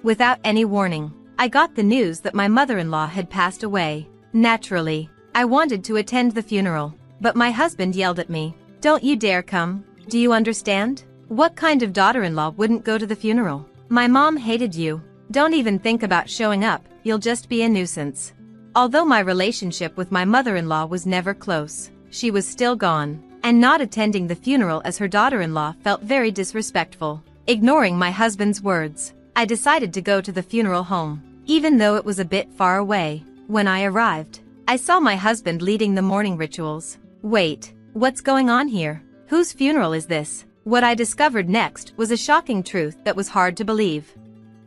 Without any warning, I got the news that my mother-in-law had passed away. Naturally, I wanted to attend the funeral, but my husband yelled at me, "Don't you dare come. Do you understand? What kind of daughter-in-law wouldn't go to the funeral? My mom hated you. Don't even think about showing up, you'll just be a nuisance." Although my relationship with my mother-in-law was never close, she was still gone, and not attending the funeral as her daughter-in-law felt very disrespectful. Ignoring my husband's words, I decided to go to the funeral home, even though it was a bit far away. When I arrived, I saw my husband leading the mourning rituals. Wait, what's going on here? Whose funeral is this? What I discovered next was a shocking truth that was hard to believe.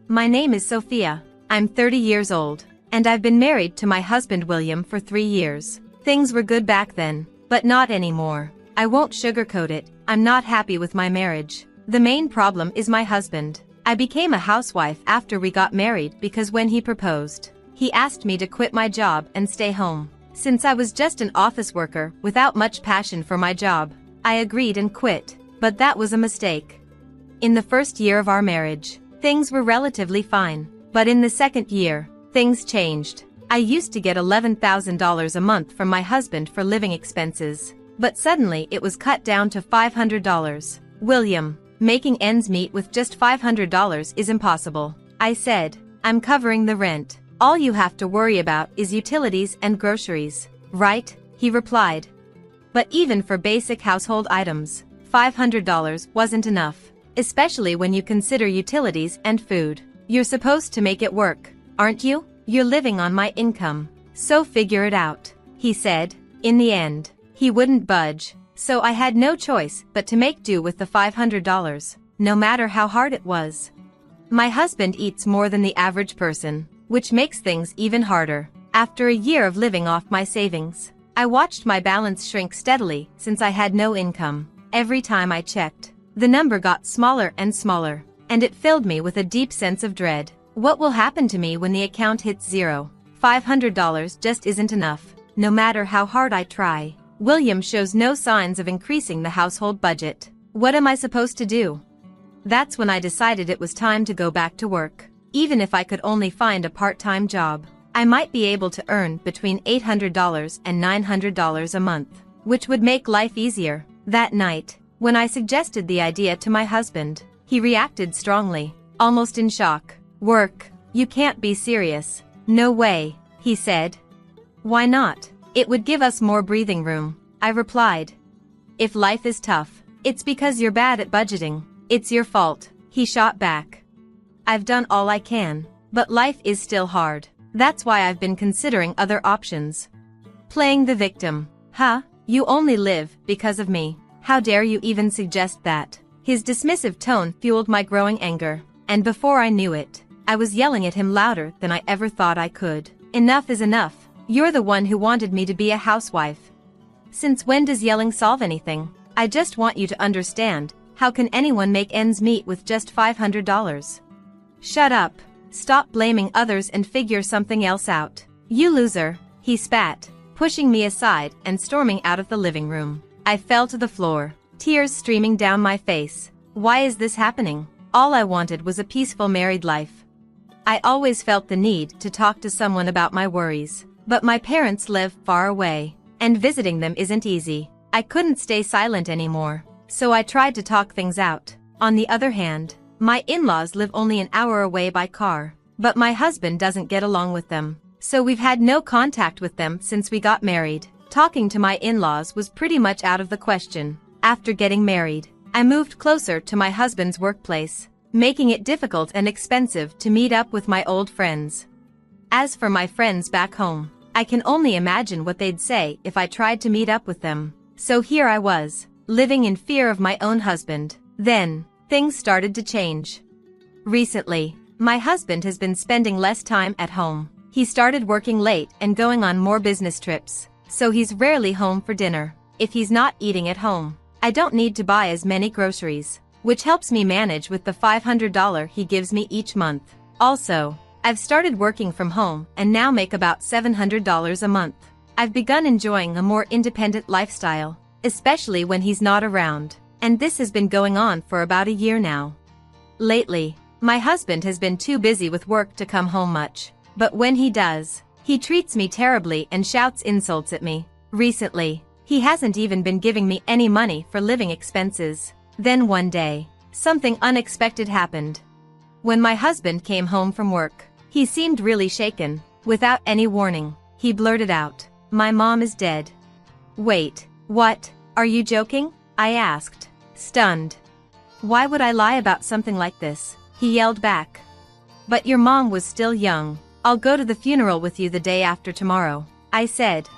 My name is Sophia. I'm 30 years old, and I've been married to my husband William for 3 years. Things were good back then, but not anymore. I won't sugarcoat it, I'm not happy with my marriage. The main problem is my husband. I became a housewife after we got married because when he proposed, he asked me to quit my job and stay home. Since I was just an office worker without much passion for my job, I agreed and quit, but that was a mistake. In the first year of our marriage, things were relatively fine, but in the second year, things changed. I used to get $11,000 a month from my husband for living expenses, but suddenly it was cut down to $500. William, making ends meet with just $500 is impossible. I said, I'm covering the rent. All you have to worry about is utilities and groceries, right? He replied. But even for basic household items, $500 wasn't enough, especially when you consider utilities and food. You're supposed to make it work, aren't you? You're living on my income, so figure it out, he said. In the end, he wouldn't budge, so I had no choice but to make do with the $500, no matter how hard it was. My husband eats more than the average person, which makes things even harder. After a year of living off my savings, I watched my balance shrink steadily since I had no income. Every time I checked, the number got smaller and smaller, and it filled me with a deep sense of dread. What will happen to me when the account hits zero? $500 just isn't enough, no matter how hard I try. William shows no signs of increasing the household budget. What am I supposed to do? That's when I decided it was time to go back to work. Even if I could only find a part-time job, I might be able to earn between $800 and $900 a month, which would make life easier. That night, when I suggested the idea to my husband, he reacted strongly, almost in shock. "Work? You can't be serious." "No way," he said. "Why not? It would give us more breathing room," I replied. "If life is tough, it's because you're bad at budgeting. It's your fault," he shot back. "I've done all I can, but life is still hard. That's why I've been considering other options." Playing the victim. "Huh? You only live because of me. How dare you even suggest that?" His dismissive tone fueled my growing anger, and before I knew it, I was yelling at him louder than I ever thought I could. "Enough is enough. You're the one who wanted me to be a housewife. Since when does yelling solve anything? I just want you to understand, how can anyone make ends meet with just $500? Shut up. Stop blaming others and figure something else out. You loser," he spat, pushing me aside and storming out of the living room. I fell to the floor, tears streaming down my face. Why is this happening? All I wanted was a peaceful married life. I always felt the need to talk to someone about my worries, but my parents live far away, and visiting them isn't easy. I couldn't stay silent anymore, so I tried to talk things out. On the other hand, my in-laws live only an hour away by car, but my husband doesn't get along with them, so we've had no contact with them since we got married. Talking to my in-laws was pretty much out of the question. After getting married, I moved closer to my husband's workplace, making it difficult and expensive to meet up with my old friends. As for my friends back home, I can only imagine what they'd say if I tried to meet up with them. So here I was, living in fear of my own husband. Then, things started to change. Recently, my husband has been spending less time at home. He started working late and going on more business trips, so he's rarely home for dinner. If he's not eating at home, I don't need to buy as many groceries, which helps me manage with the $500 he gives me each month. Also, I've started working from home and now make about $700 a month. I've begun enjoying a more independent lifestyle, especially when he's not around, and this has been going on for about a year now. Lately, My husband has been too busy with work to come home much. But when he does, he treats me terribly and shouts insults at me. Recently, he hasn't even been giving me any money for living expenses. Then one day, something unexpected happened. When my husband came home from work, he seemed really shaken. Without any warning, he blurted out, "My mom is dead." "Wait, what? Are you joking?" I asked, stunned. "Why would I lie about something like this?" he yelled back. "But your mom was still young. I'll go to the funeral with you the day after tomorrow," I said.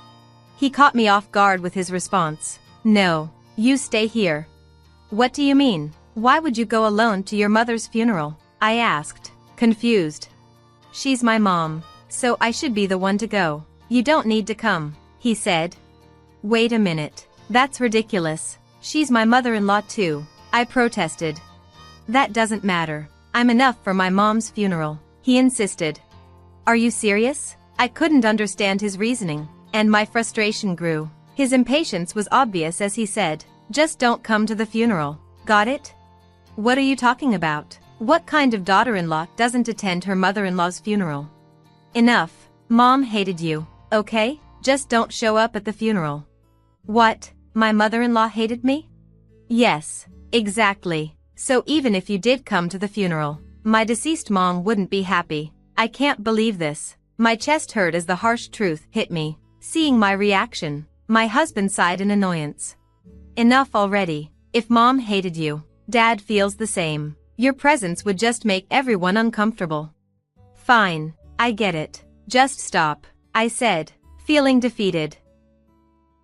He caught me off guard with his response. "No, you stay here." "What do you mean? Why would you go alone to your mother's funeral?" I asked, confused. "She's my mom, so I should be the one to go. You don't need to come," he said. "Wait a minute. That's ridiculous. She's my mother-in-law too," I protested. "That doesn't matter. I'm enough for my mom's funeral," he insisted. "Are you serious?" I couldn't understand his reasoning, and my frustration grew. His impatience was obvious as he said, "Just don't come to the funeral. Got it?" "What are you talking about? What kind of daughter-in-law doesn't attend her mother-in-law's funeral?" "Enough. Mom hated you, okay? Just don't show up at the funeral." "What? My mother-in-law hated me?" "Yes, exactly. So even if you did come to the funeral, my deceased mom wouldn't be happy." I can't believe this. My chest hurt as the harsh truth hit me. Seeing my reaction, my husband sighed in annoyance. "Enough already. If mom hated you, dad feels the same. Your presence would just make everyone uncomfortable." "Fine, I get it. Just stop," I said, feeling defeated.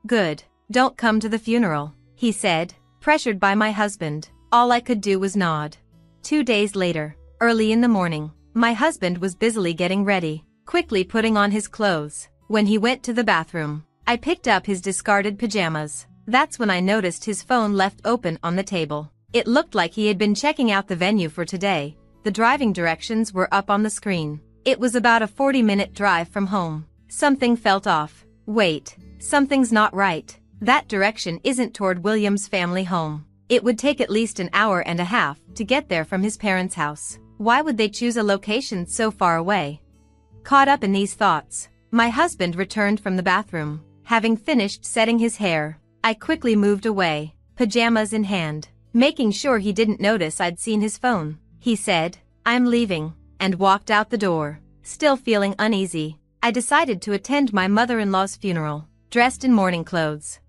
"Good, don't come to the funeral," he said, pressured by my husband. All I could do was nod. 2 days later, early in the morning, my husband was busily getting ready, quickly putting on his clothes. When he went to the bathroom, I picked up his discarded pajamas. That's when I noticed his phone left open on the table. It looked like he had been checking out the venue for today. The driving directions were up on the screen. It was about a 40-minute drive from home. Something felt off. Wait, something's not right. That direction isn't toward William's family home. It would take at least an hour and a half to get there from his parents' house. Why would they choose a location so far away? Caught up in these thoughts, my husband returned from the bathroom. Having finished setting his hair, I quickly moved away, pajamas in hand, making sure he didn't notice I'd seen his phone. He said, "I'm leaving," and walked out the door. Still feeling uneasy, I decided to attend my mother-in-law's funeral, dressed in mourning clothes.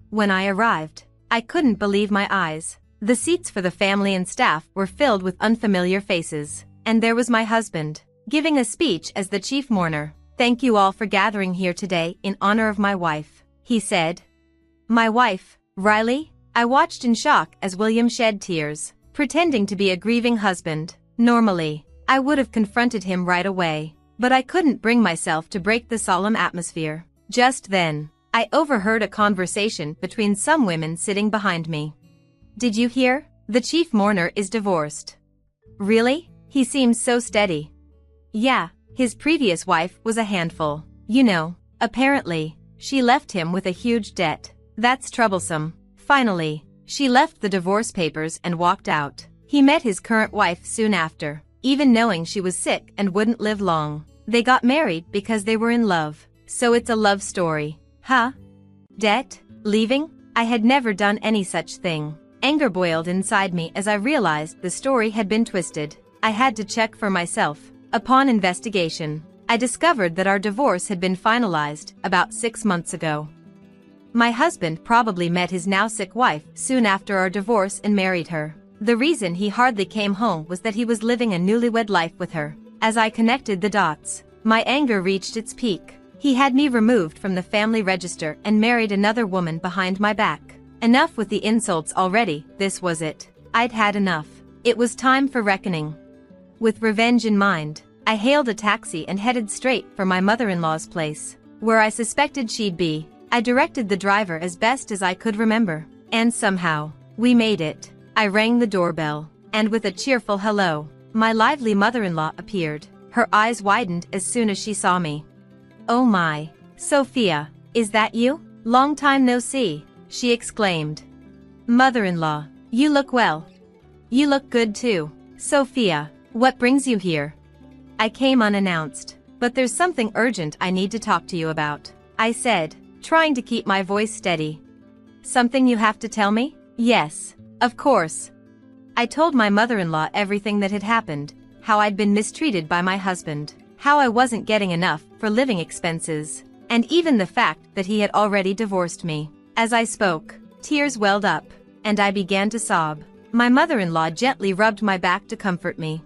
When I arrived, I couldn't believe my eyes. The seats for the family and staff were filled with unfamiliar faces, and there was my husband, giving a speech as the chief mourner. "Thank you all for gathering here today in honor of my wife," he said. "My wife, Riley?" I watched in shock as William shed tears, pretending to be a grieving husband. Normally, I would have confronted him right away, but I couldn't bring myself to break the solemn atmosphere. Just then, I overheard a conversation between some women sitting behind me. "Did you hear? The chief mourner is divorced." "Really? He seems so steady." "Yeah, his previous wife was a handful. You know, apparently, she left him with a huge debt. That's troublesome." Finally, she left the divorce papers and walked out. He met his current wife soon after, even knowing she was sick and wouldn't live long. They got married because they were in love. So it's a love story. Huh? Debt? Leaving? I had never done any such thing. Anger boiled inside me as I realized the story had been twisted. I had to check for myself. Upon investigation, I discovered that our divorce had been finalized about 6 months ago. My husband probably met his now sick wife soon after our divorce and married her. The reason he hardly came home was that he was living a newlywed life with her. As I connected the dots, my anger reached its peak. He had me removed from the family register and married another woman behind my back. Enough with the insults already, this was it. I'd had enough. It was time for reckoning. With revenge in mind, I hailed a taxi and headed straight for my mother-in-law's place, where I suspected she'd be. I directed the driver as best as I could remember, and somehow, we made it. I rang the doorbell, and with a cheerful hello, my lively mother-in-law appeared. Her eyes widened as soon as she saw me. "Oh my, Sophia, is that you? Long time no see," she exclaimed. "Mother-in-law, you look well. You look good too, Sophia," What brings you here? I came unannounced, but there's something urgent I need to talk to you about, I said, trying to keep my voice steady. Something you have to tell me? Yes, of course. I told my mother-in-law everything that had happened, how I'd been mistreated by my husband, how I wasn't getting enough for living expenses, and even the fact that he had already divorced me. As I spoke, tears welled up, and I began to sob. My mother-in-law gently rubbed my back to comfort me.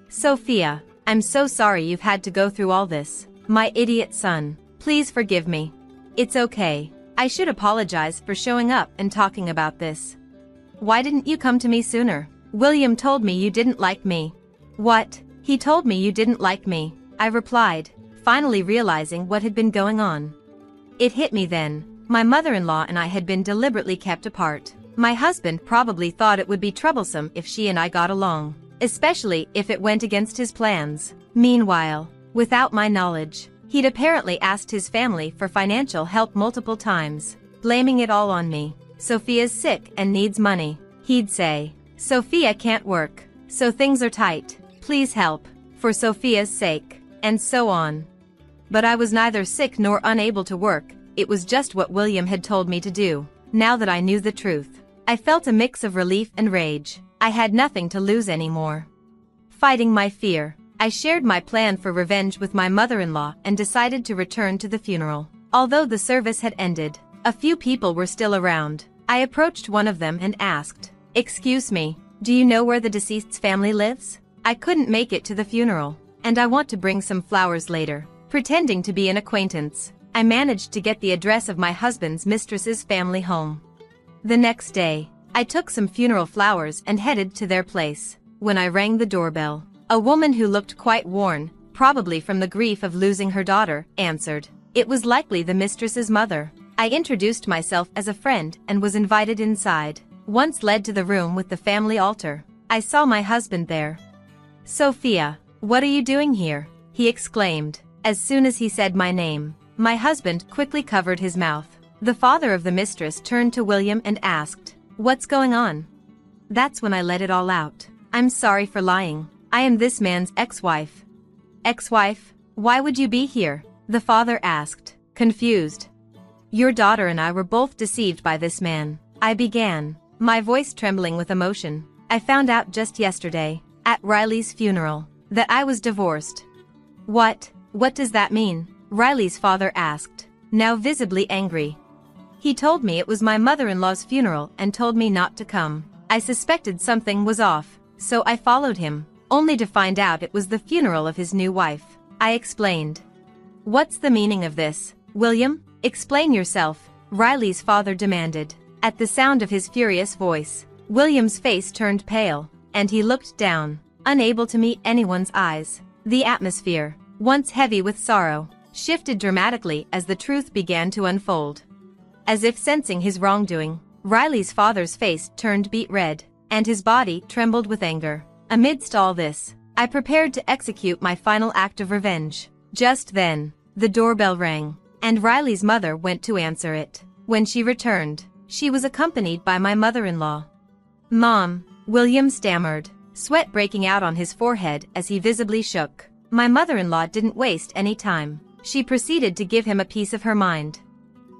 Sophia, I'm so sorry you've had to go through all this. My idiot son, please forgive me. It's okay. I should apologize for showing up and talking about this. Why didn't you come to me sooner? William told me you didn't like me. What? He told me you didn't like me, I replied, finally realizing what had been going on. It hit me then. My mother-in-law and I had been deliberately kept apart. My husband probably thought it would be troublesome if she and I got along, especially if it went against his plans. Meanwhile, without my knowledge, he'd apparently asked his family for financial help multiple times, blaming it all on me. Sophia's sick and needs money, he'd say. Sophia can't work, so things are tight. Please help, for Sophia's sake, and so on. But I was neither sick nor unable to work, it was just what William had told me to do. Now that I knew the truth, I felt a mix of relief and rage. I had nothing to lose anymore. Fighting my fear, I shared my plan for revenge with my mother-in-law and decided to return to the funeral. Although the service had ended, a few people were still around. I approached one of them and asked, "Excuse me, do you know where the deceased's family lives? I couldn't make it to the funeral, and I want to bring some flowers later." Pretending to be an acquaintance, I managed to get the address of my husband's mistress's family home. The next day, I took some funeral flowers and headed to their place. When I rang the doorbell, a woman who looked quite worn, probably from the grief of losing her daughter, answered. It was likely the mistress's mother. I introduced myself as a friend and was invited inside. Once led to the room with the family altar, I saw my husband there. "Sophia, what are you doing here?" he exclaimed. As soon as he said my name, my husband quickly covered his mouth. The father of the mistress turned to William and asked, "What's going on?" That's when I let it all out. "I'm sorry for lying. I am this man's ex-wife." "Ex-wife? Why would you be here?" the father asked, confused. "Your daughter and I were both deceived by this man," I began, my voice trembling with emotion. "I found out just yesterday, at Riley's funeral, that I was divorced." What does that mean?" Riley's father asked, now visibly angry. "He told me it was my mother-in-law's funeral and told me not to come. I suspected something was off, so I followed him, only to find out it was the funeral of his new wife," I explained. "What's the meaning of this, William? Explain yourself," Riley's father demanded. At the sound of his furious voice, William's face turned pale, and he looked down, unable to meet anyone's eyes. The atmosphere, once heavy with sorrow, shifted dramatically as the truth began to unfold. As if sensing his wrongdoing, Riley's father's face turned beet red, and his body trembled with anger. Amidst all this, I prepared to execute my final act of revenge. Just then, the doorbell rang, and Riley's mother went to answer it. When she returned, she was accompanied by my mother-in-law. "Mom," William stammered, sweat breaking out on his forehead as he visibly shook. My mother-in-law didn't waste any time. She proceeded to give him a piece of her mind.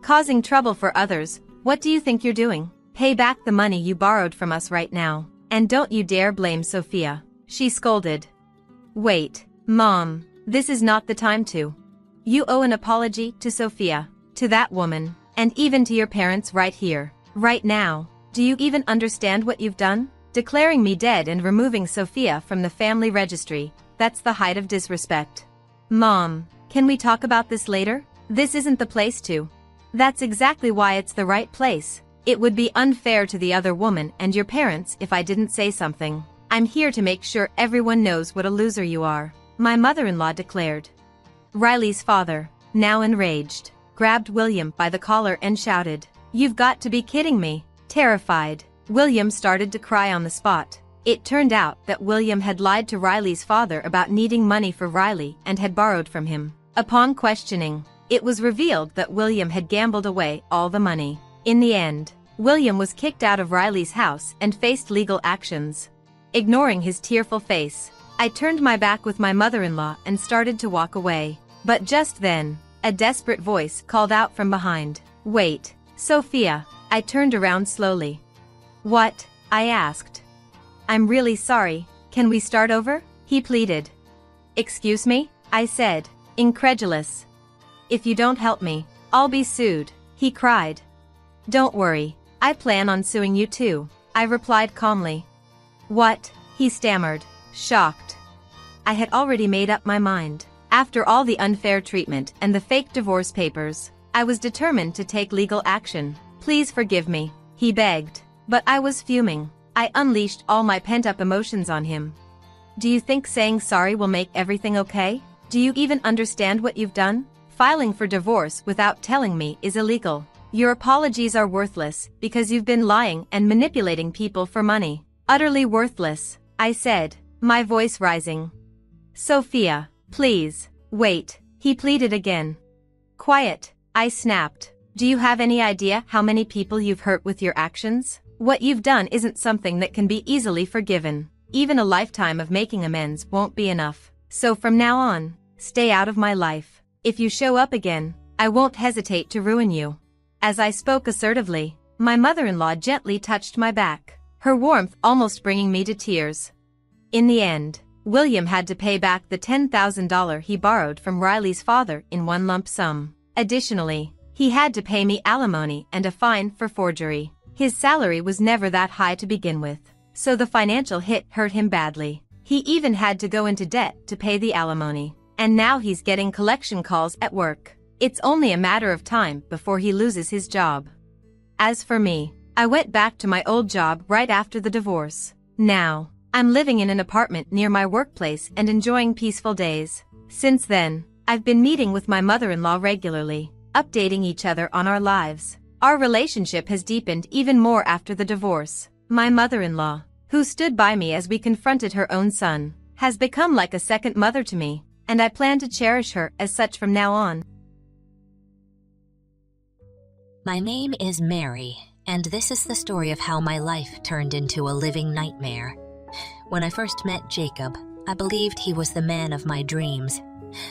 "Causing trouble for others, what do you think you're doing? Pay back the money you borrowed from us right now, and don't you dare blame Sophia," she scolded. "Wait, Mom, this is not the time to. You owe an apology to Sophia, to that woman, and even to your parents right here, right now. Do you even understand what you've done? Declaring me dead and removing Sophia from the family registry, that's the height of disrespect. Mom, can we talk about this later? This isn't the place to." "That's exactly why it's the right place. It would be unfair to the other woman and your parents if I didn't say something. I'm here to make sure everyone knows what a loser you are," my mother-in-law declared. Riley's father, now enraged, grabbed William by the collar and shouted, "You've got to be kidding me." Terrified, William started to cry on the spot. It turned out that William had lied to Riley's father about needing money for Riley and had borrowed from him. Upon questioning, it was revealed that William had gambled away all the money. In the end, William was kicked out of Riley's house and faced legal actions. Ignoring his tearful face, I turned my back with my mother-in-law and started to walk away. But just then, a desperate voice called out from behind. "Wait, Sophia." I turned around slowly. "What?" I asked. "I'm really sorry, can we start over?" he pleaded. "Excuse me?" I said, incredulous. "If you don't help me, I'll be sued," he cried. "Don't worry, I plan on suing you too," I replied calmly. "What?" he stammered, shocked. I had already made up my mind. After all the unfair treatment and the fake divorce papers, I was determined to take legal action. "Please forgive me," he begged. But I was fuming. I unleashed all my pent-up emotions on him. "Do you think saying sorry will make everything okay? Do you even understand what you've done? Filing for divorce without telling me is illegal. Your apologies are worthless because you've been lying and manipulating people for money. Utterly worthless," I said, my voice rising. "Sophia, please, wait," he pleaded again. "Quiet," I snapped. "Do you have any idea how many people you've hurt with your actions? What you've done isn't something that can be easily forgiven. Even a lifetime of making amends won't be enough. So from now on, stay out of my life. If you show up again, I won't hesitate to ruin you." As I spoke assertively, my mother-in-law gently touched my back, her warmth almost bringing me to tears. In the end, William had to pay back the $10,000 he borrowed from Riley's father in one lump sum. Additionally, he had to pay me alimony and a fine for forgery. His salary was never that high to begin with, so the financial hit hurt him badly. He even had to go into debt to pay the alimony, and now he's getting collection calls at work. It's only a matter of time before he loses his job. As for me, I went back to my old job right after the divorce. Now, I'm living in an apartment near my workplace and enjoying peaceful days. Since then, I've been meeting with my mother-in-law regularly, updating each other on our lives. Our relationship has deepened even more after the divorce. My mother-in-law, who stood by me as we confronted her own son, has become like a second mother to me, and I plan to cherish her as such from now on. My name is Mary, and this is the story of how my life turned into a living nightmare. When I first met Jacob, I believed he was the man of my dreams.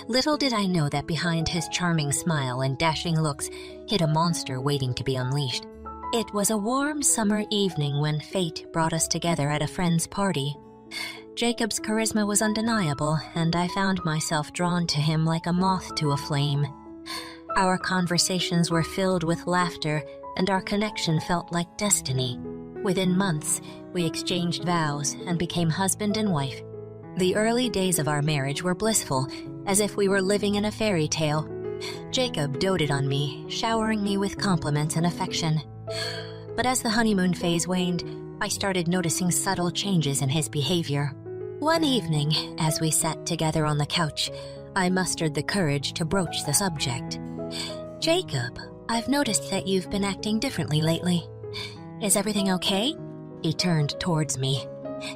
Little did I know that behind his charming smile and dashing looks hid a monster waiting to be unleashed. It was a warm summer evening when fate brought us together at a friend's party. Jacob's charisma was undeniable, and I found myself drawn to him like a moth to a flame. Our conversations were filled with laughter, and our connection felt like destiny. Within months, we exchanged vows and became husband and wife. The early days of our marriage were blissful, as if we were living in a fairy tale. Jacob doted on me, showering me with compliments and affection. But as the honeymoon phase waned, I started noticing subtle changes in his behavior. One evening, as we sat together on the couch, I mustered the courage to broach the subject. "Jacob, I've noticed that you've been acting differently lately. Is everything okay?" He turned towards me,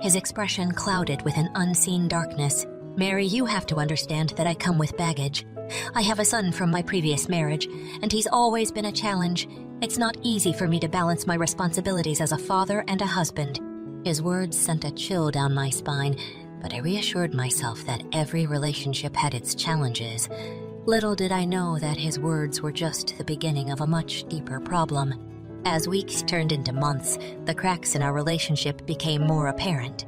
his expression clouded with an unseen darkness. "Mary, you have to understand that I come with baggage. I have a son from my previous marriage, and he's always been a challenge. It's not easy for me to balance my responsibilities as a father and a husband." His words sent a chill down my spine, but I reassured myself that every relationship had its challenges. Little did I know that his words were just the beginning of a much deeper problem. As weeks turned into months, the cracks in our relationship became more apparent.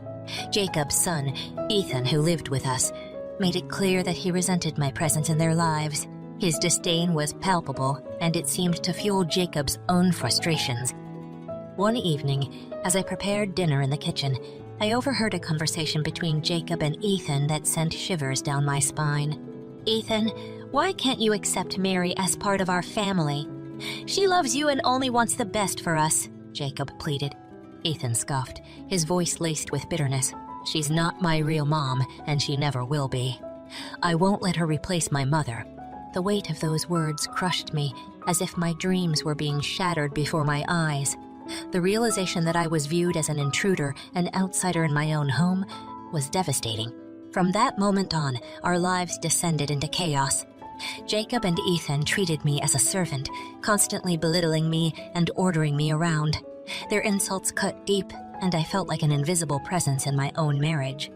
Jacob's son, Ethan, who lived with us, made it clear that he resented my presence in their lives. His disdain was palpable, and it seemed to fuel Jacob's own frustrations. One evening, as I prepared dinner in the kitchen, I overheard a conversation between Jacob and Ethan that sent shivers down my spine. "Ethan, why can't you accept Mary as part of our family? She loves you and only wants the best for us," Jacob pleaded. Ethan scoffed, his voice laced with bitterness. "She's not my real mom, and she never will be. I won't let her replace my mother." The weight of those words crushed me, as if my dreams were being shattered before my eyes. The realization that I was viewed as an intruder, an outsider in my own home, was devastating. From that moment on, our lives descended into chaos. Jacob and Ethan treated me as a servant, constantly belittling me and ordering me around. Their insults cut deep, and I felt like an invisible presence in my own marriage.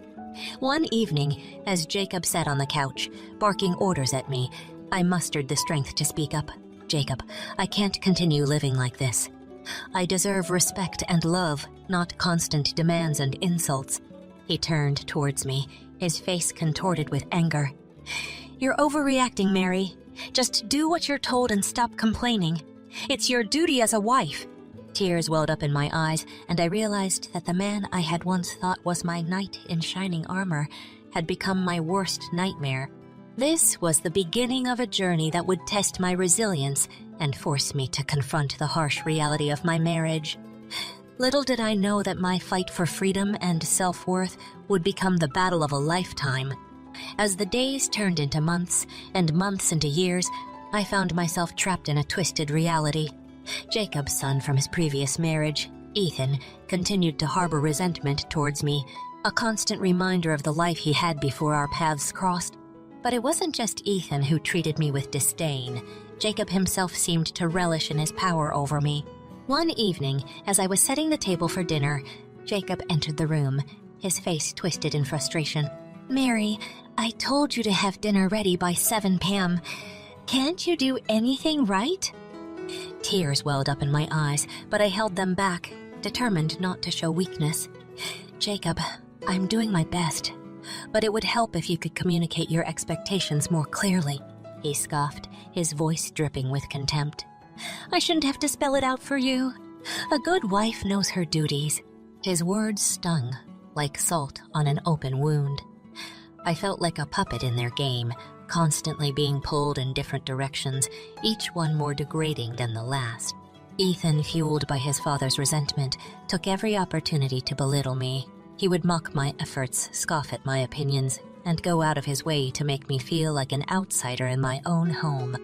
One evening, as Jacob sat on the couch, barking orders at me, I mustered the strength to speak up. "Jacob, I can't continue living like this. I deserve respect and love, not constant demands and insults." He turned towards me, his face contorted with anger. "You're overreacting, Mary. Just do what you're told and stop complaining. It's your duty as a wife." Tears welled up in my eyes, and I realized that the man I had once thought was my knight in shining armor had become my worst nightmare. This was the beginning of a journey that would test my resilience and force me to confront the harsh reality of my marriage. Little did I know that my fight for freedom and self-worth would become the battle of a lifetime. As the days turned into months, and months into years, I found myself trapped in a twisted reality. Jacob's son from his previous marriage, Ethan, continued to harbor resentment towards me, a constant reminder of the life he had before our paths crossed. But it wasn't just Ethan who treated me with disdain. Jacob himself seemed to relish in his power over me. One evening, as I was setting the table for dinner, Jacob entered the room, his face twisted in frustration. "Mary, I told you to have dinner ready by 7 p.m. Can't you do anything right?" Tears welled up in my eyes, but I held them back, determined not to show weakness. "Jacob, I'm doing my best, but it would help if you could communicate your expectations more clearly," he scoffed, his voice dripping with contempt. "I shouldn't have to spell it out for you. A good wife knows her duties." His words stung, like salt on an open wound. I felt like a puppet in their game, constantly being pulled in different directions, each one more degrading than the last. Ethan, fueled by his father's resentment, took every opportunity to belittle me. He would mock my efforts, scoff at my opinions, and go out of his way to make me feel like an outsider in my own home.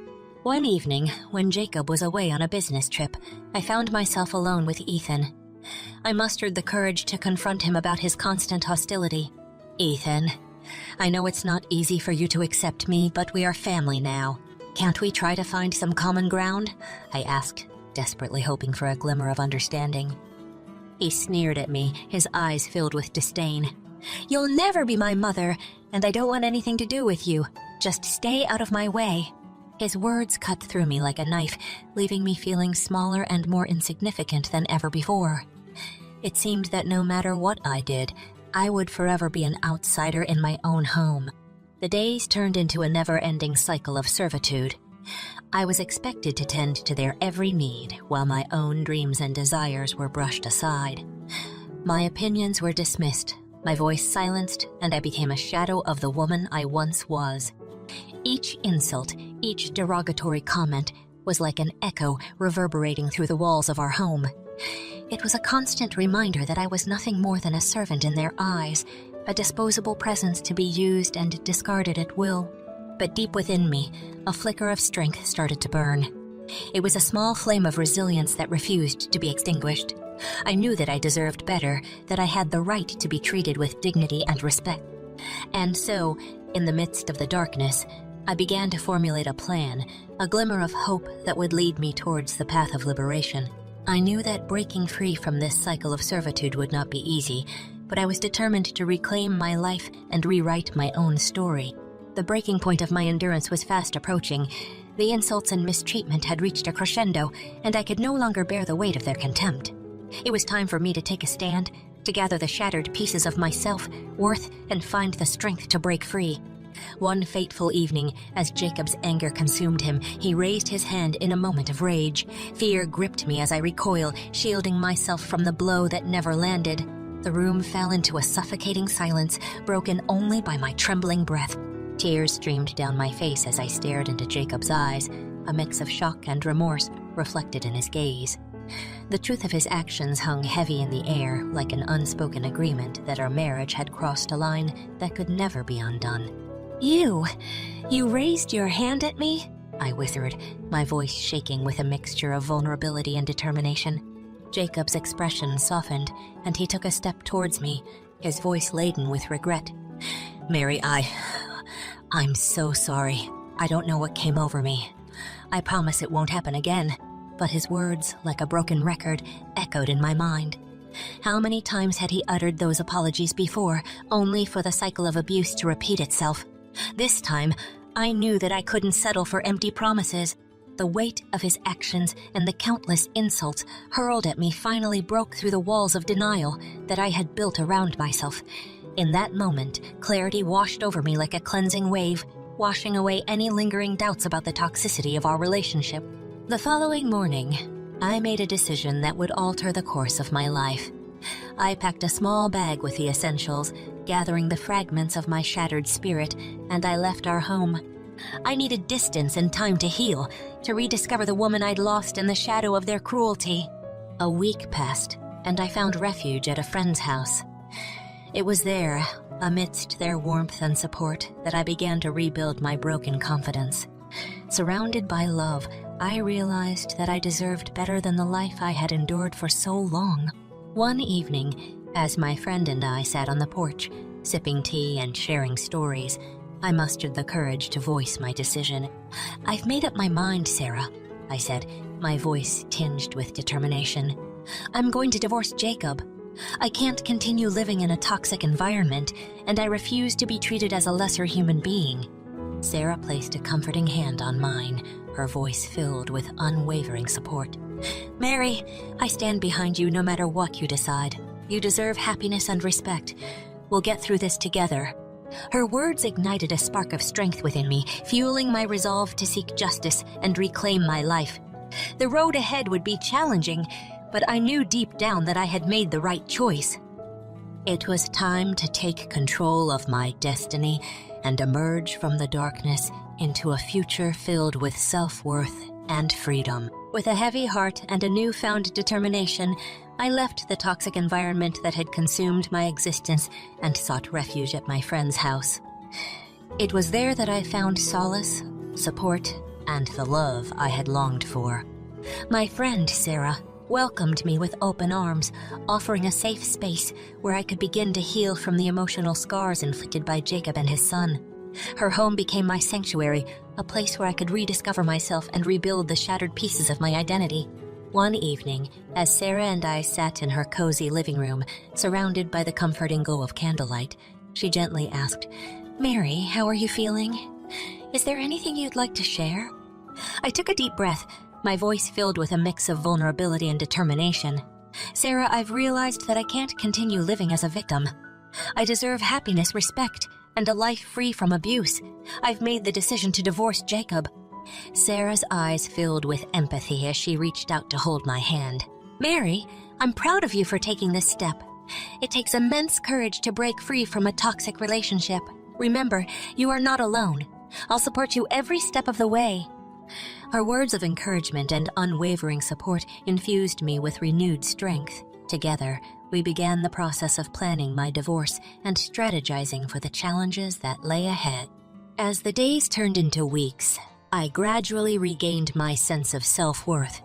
One evening, when Jacob was away on a business trip, I found myself alone with Ethan. I mustered the courage to confront him about his constant hostility. "Ethan, I know it's not easy for you to accept me, but we are family now. Can't we try to find some common ground?" I asked, desperately hoping for a glimmer of understanding. He sneered at me, his eyes filled with disdain. "You'll never be my mother, and I don't want anything to do with you. Just stay out of my way." His words cut through me like a knife, leaving me feeling smaller and more insignificant than ever before. It seemed that no matter what I did, I would forever be an outsider in my own home. The days turned into a never-ending cycle of servitude. I was expected to tend to their every need, while my own dreams and desires were brushed aside. My opinions were dismissed, my voice silenced, and I became a shadow of the woman I once was. Each insult, each derogatory comment, was like an echo reverberating through the walls of our home. It was a constant reminder that I was nothing more than a servant in their eyes, a disposable presence to be used and discarded at will. But deep within me, a flicker of strength started to burn. It was a small flame of resilience that refused to be extinguished. I knew that I deserved better, that I had the right to be treated with dignity and respect. And so, in the midst of the darkness, I began to formulate a plan, a glimmer of hope that would lead me towards the path of liberation. I knew that breaking free from this cycle of servitude would not be easy, but I was determined to reclaim my life and rewrite my own story. The breaking point of my endurance was fast approaching. The insults and mistreatment had reached a crescendo, and I could no longer bear the weight of their contempt. It was time for me to take a stand, to gather the shattered pieces of myself, worth, and find the strength to break free. One fateful evening, as Jacob's anger consumed him, he raised his hand in a moment of rage. Fear gripped me as I recoiled, shielding myself from the blow that never landed. The room fell into a suffocating silence, broken only by my trembling breath. Tears streamed down my face as I stared into Jacob's eyes, a mix of shock and remorse reflected in his gaze. The truth of his actions hung heavy in the air, like an unspoken agreement that our marriage had crossed a line that could never be undone. You raised your hand at me?" I whispered, my voice shaking with a mixture of vulnerability and determination. Jacob's expression softened, and he took a step towards me, his voice laden with regret. "Mary, I'm so sorry. I don't know what came over me. I promise it won't happen again." But his words, like a broken record, echoed in my mind. How many times had he uttered those apologies before, only for the cycle of abuse to repeat itself? This time, I knew that I couldn't settle for empty promises. The weight of his actions and the countless insults hurled at me finally broke through the walls of denial that I had built around myself. In that moment, clarity washed over me like a cleansing wave, washing away any lingering doubts about the toxicity of our relationship. The following morning, I made a decision that would alter the course of my life. I packed a small bag with the essentials, gathering the fragments of my shattered spirit, and I left our home. I needed distance and time to heal, to rediscover the woman I'd lost in the shadow of their cruelty. A week passed, and I found refuge at a friend's house. It was there, amidst their warmth and support, that I began to rebuild my broken confidence. Surrounded by love, I realized that I deserved better than the life I had endured for so long. One evening, as my friend and I sat on the porch, sipping tea and sharing stories, I mustered the courage to voice my decision. "I've made up my mind, Sarah," I said, my voice tinged with determination. "I'm going to divorce Jacob. I can't continue living in a toxic environment, and I refuse to be treated as a lesser human being." Sarah placed a comforting hand on mine, her voice filled with unwavering support. "Mary, I stand behind you no matter what you decide. You deserve happiness and respect. We'll get through this together." Her words ignited a spark of strength within me, fueling my resolve to seek justice and reclaim my life. The road ahead would be challenging, but I knew deep down that I had made the right choice. It was time to take control of my destiny and emerge from the darkness into a future filled with self-worth and freedom. With a heavy heart and a newfound determination, I left the toxic environment that had consumed my existence and sought refuge at my friend's house. It was there that I found solace, support, and the love I had longed for. My friend, Sarah, welcomed me with open arms, offering a safe space where I could begin to heal from the emotional scars inflicted by Jacob and his son. Her home became my sanctuary, a place where I could rediscover myself and rebuild the shattered pieces of my identity. One evening, as Sarah and I sat in her cozy living room, surrounded by the comforting glow of candlelight, she gently asked, "Mary, how are you feeling? Is there anything you'd like to share?" I took a deep breath, my voice filled with a mix of vulnerability and determination. "Sarah, I've realized that I can't continue living as a victim. I deserve happiness, respect, and a life free from abuse. I've made the decision to divorce Jacob." Sarah's eyes filled with empathy as she reached out to hold my hand. "Mary, I'm proud of you for taking this step. It takes immense courage to break free from a toxic relationship. Remember, you are not alone. I'll support you every step of the way." Her words of encouragement and unwavering support infused me with renewed strength. Together, we began the process of planning my divorce and strategizing for the challenges that lay ahead. As the days turned into weeks, I gradually regained my sense of self-worth.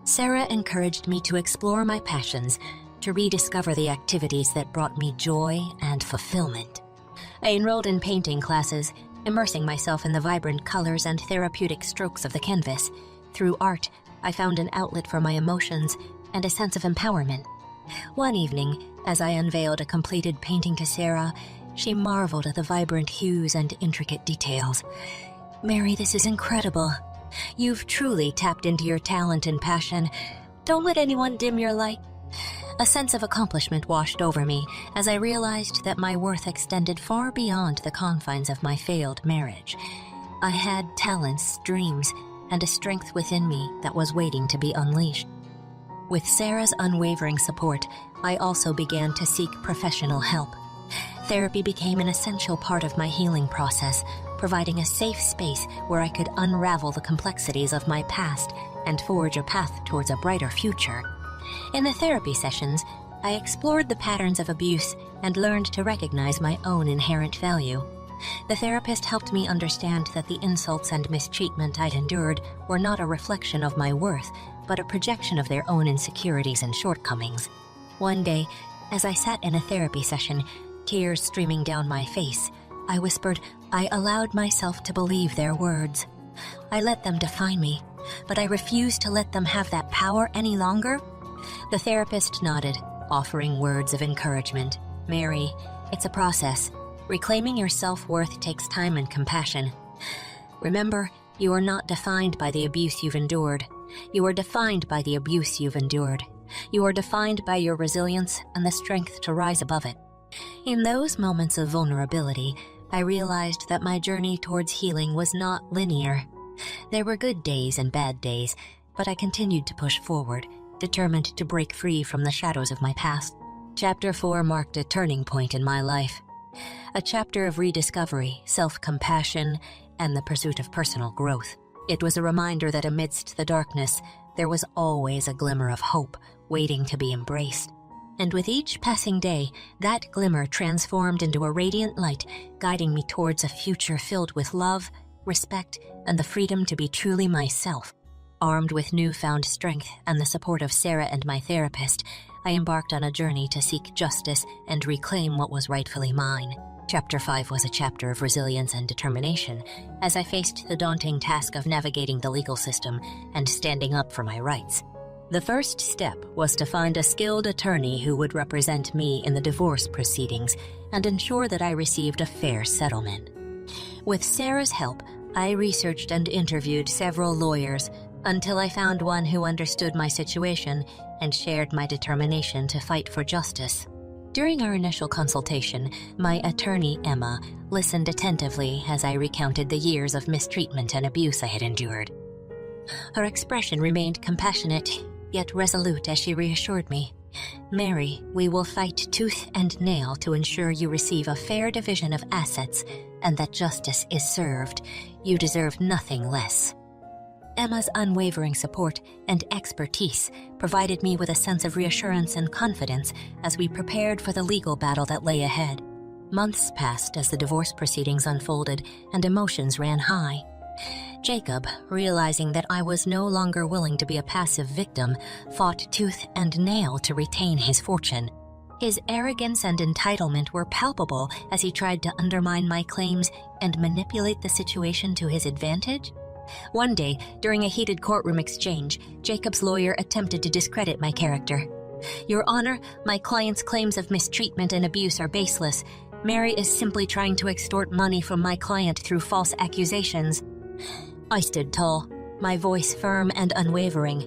Sarah encouraged me to explore my passions, to rediscover the activities that brought me joy and fulfillment. I enrolled in painting classes, immersing myself in the vibrant colors and therapeutic strokes of the canvas. Through art, I found an outlet for my emotions and a sense of empowerment. One evening, as I unveiled a completed painting to Sarah, she marveled at the vibrant hues and intricate details. "Mary, this is incredible. You've truly tapped into your talent and passion. Don't let anyone dim your light." A sense of accomplishment washed over me as I realized that my worth extended far beyond the confines of my failed marriage. I had talents, dreams, and a strength within me that was waiting to be unleashed. With Sarah's unwavering support, I also began to seek professional help. Therapy became an essential part of my healing process, providing a safe space where I could unravel the complexities of my past and forge a path towards a brighter future. In the therapy sessions, I explored the patterns of abuse and learned to recognize my own inherent value. The therapist helped me understand that the insults and mistreatment I'd endured were not a reflection of my worth, but a projection of their own insecurities and shortcomings. One day, as I sat in a therapy session, tears streaming down my face, I whispered, I allowed myself to believe their words. I let them define me, but I refused to let them have that power any longer. The therapist nodded, offering words of encouragement. Mary, it's a process. Reclaiming your self-worth takes time and compassion. Remember, you are not defined by the abuse you've endured. You are defined by the abuse you've endured. You are defined by your resilience and the strength to rise above it. In those moments of vulnerability, I realized that my journey towards healing was not linear. There were good days and bad days, but I continued to push forward, determined to break free from the shadows of my past. Chapter 4 marked a turning point in my life. A chapter of rediscovery, self-compassion, and the pursuit of personal growth. It was a reminder that amidst the darkness, there was always a glimmer of hope waiting to be embraced. And with each passing day, that glimmer transformed into a radiant light, guiding me towards a future filled with love, respect, and the freedom to be truly myself. Armed with newfound strength and the support of Sarah and my therapist, I embarked on a journey to seek justice and reclaim what was rightfully mine. Chapter 5 was a chapter of resilience and determination, as I faced the daunting task of navigating the legal system and standing up for my rights. The first step was to find a skilled attorney who would represent me in the divorce proceedings and ensure that I received a fair settlement. With Sarah's help, I researched and interviewed several lawyers until I found one who understood my situation and shared my determination to fight for justice. During our initial consultation, my attorney, Emma, listened attentively as I recounted the years of mistreatment and abuse I had endured. Her expression remained compassionate, yet resolute as she reassured me. Mary, we will fight tooth and nail to ensure you receive a fair division of assets and that justice is served. You deserve nothing less. Emma's unwavering support and expertise provided me with a sense of reassurance and confidence as we prepared for the legal battle that lay ahead. Months passed as the divorce proceedings unfolded and emotions ran high. Jacob, realizing that I was no longer willing to be a passive victim, fought tooth and nail to retain his fortune. His arrogance and entitlement were palpable as he tried to undermine my claims and manipulate the situation to his advantage. One day, during a heated courtroom exchange, Jacob's lawyer attempted to discredit my character. "Your Honor, my client's claims of mistreatment and abuse are baseless. Mary is simply trying to extort money from my client through false accusations." I stood tall, my voice firm and unwavering.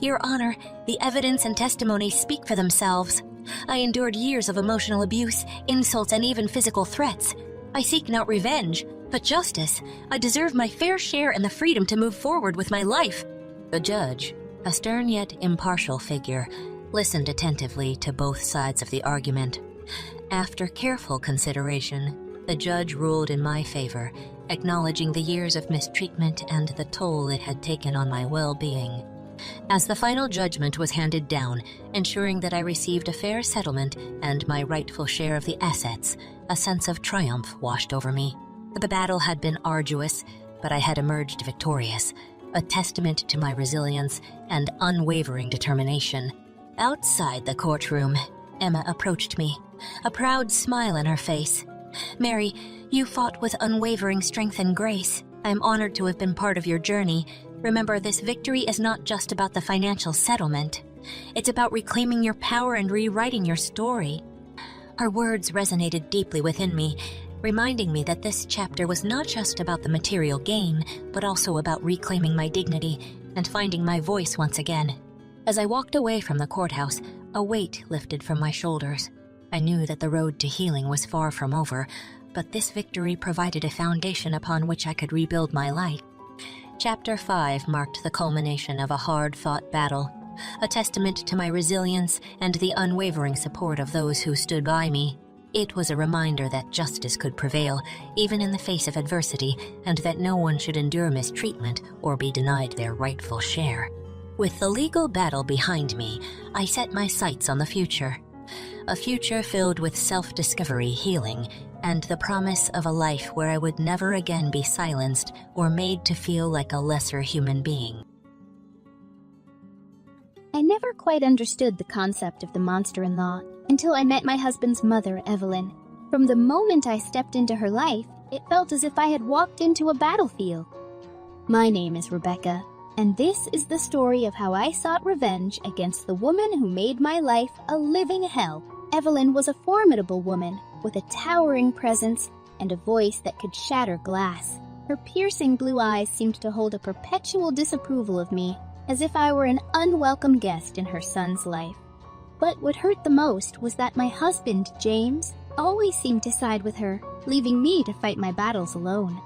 "Your Honor, the evidence and testimony speak for themselves. I endured years of emotional abuse, insults, and even physical threats. I seek not revenge, but justice. I deserve my fair share and the freedom to move forward with my life." The judge, a stern yet impartial figure, listened attentively to both sides of the argument. After careful consideration, the judge ruled in my favor, acknowledging the years of mistreatment and the toll it had taken on my well-being. As the final judgment was handed down, ensuring that I received a fair settlement and my rightful share of the assets, a sense of triumph washed over me. The battle had been arduous, but I had emerged victorious, a testament to my resilience and unwavering determination. Outside the courtroom, Emma approached me, a proud smile on her face. "Mary, you fought with unwavering strength and grace. I am honored to have been part of your journey. Remember, this victory is not just about the financial settlement. It's about reclaiming your power and rewriting your story." Her words resonated deeply within me, reminding me that this chapter was not just about the material gain, but also about reclaiming my dignity and finding my voice once again. As I walked away from the courthouse, a weight lifted from my shoulders. I knew that the road to healing was far from over, but this victory provided a foundation upon which I could rebuild my life. Chapter 5 marked the culmination of a hard-fought battle, a testament to my resilience and the unwavering support of those who stood by me. It was a reminder that justice could prevail, even in the face of adversity, and that no one should endure mistreatment or be denied their rightful share. With the legal battle behind me, I set my sights on the future. A future filled with self-discovery, healing, and the promise of a life where I would never again be silenced or made to feel like a lesser human being. I never quite understood the concept of the monster-in-law until I met my husband's mother, Evelyn. From the moment I stepped into her life, it felt as if I had walked into a battlefield. My name is Rebecca, and this is the story of how I sought revenge against the woman who made my life a living hell. Evelyn was a formidable woman with a towering presence and a voice that could shatter glass. Her piercing blue eyes seemed to hold a perpetual disapproval of me, as if I were an unwelcome guest in her son's life. But what hurt the most was that my husband, James, always seemed to side with her, leaving me to fight my battles alone.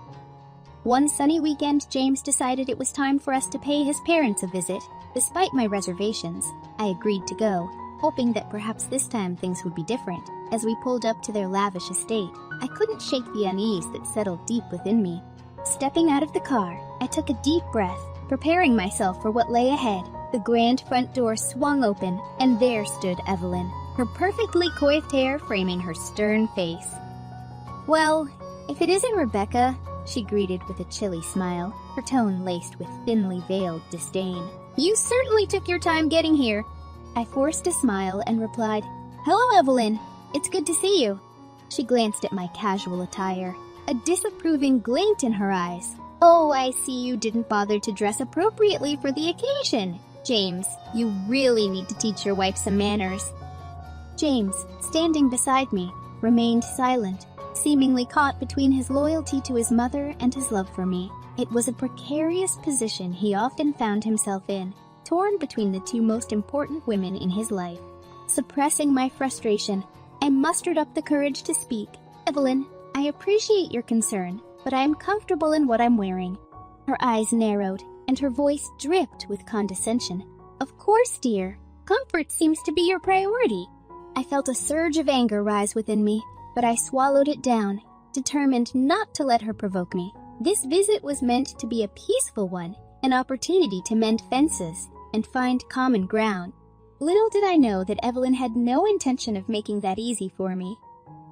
One sunny weekend, James decided it was time for us to pay his parents a visit. Despite my reservations, I agreed to go, hoping that perhaps this time things would be different. As we pulled up to their lavish estate, I couldn't shake the unease that settled deep within me. Stepping out of the car, I took a deep breath, preparing myself for what lay ahead. The grand front door swung open, and there stood Evelyn, her perfectly coiffed hair framing her stern face. "Well, if it isn't Rebecca," she greeted with a chilly smile, her tone laced with thinly veiled disdain. "You certainly took your time getting here." I forced a smile and replied, "Hello, Evelyn. It's good to see you." She glanced at my casual attire, a disapproving glint in her eyes. "Oh, I see you didn't bother to dress appropriately for the occasion. James, you really need to teach your wife some manners." James, standing beside me, remained silent, seemingly caught between his loyalty to his mother and his love for me. It was a precarious position he often found himself in, torn between the two most important women in his life. Suppressing my frustration, I mustered up the courage to speak. "Evelyn, I appreciate your concern, but I am comfortable in what I'm wearing." Her eyes narrowed, and her voice dripped with condescension. "Of course, dear. Comfort seems to be your priority." I felt a surge of anger rise within me, but I swallowed it down, determined not to let her provoke me. This visit was meant to be a peaceful one, an opportunity to mend fences and find common ground. Little did I know that Evelyn had no intention of making that easy for me.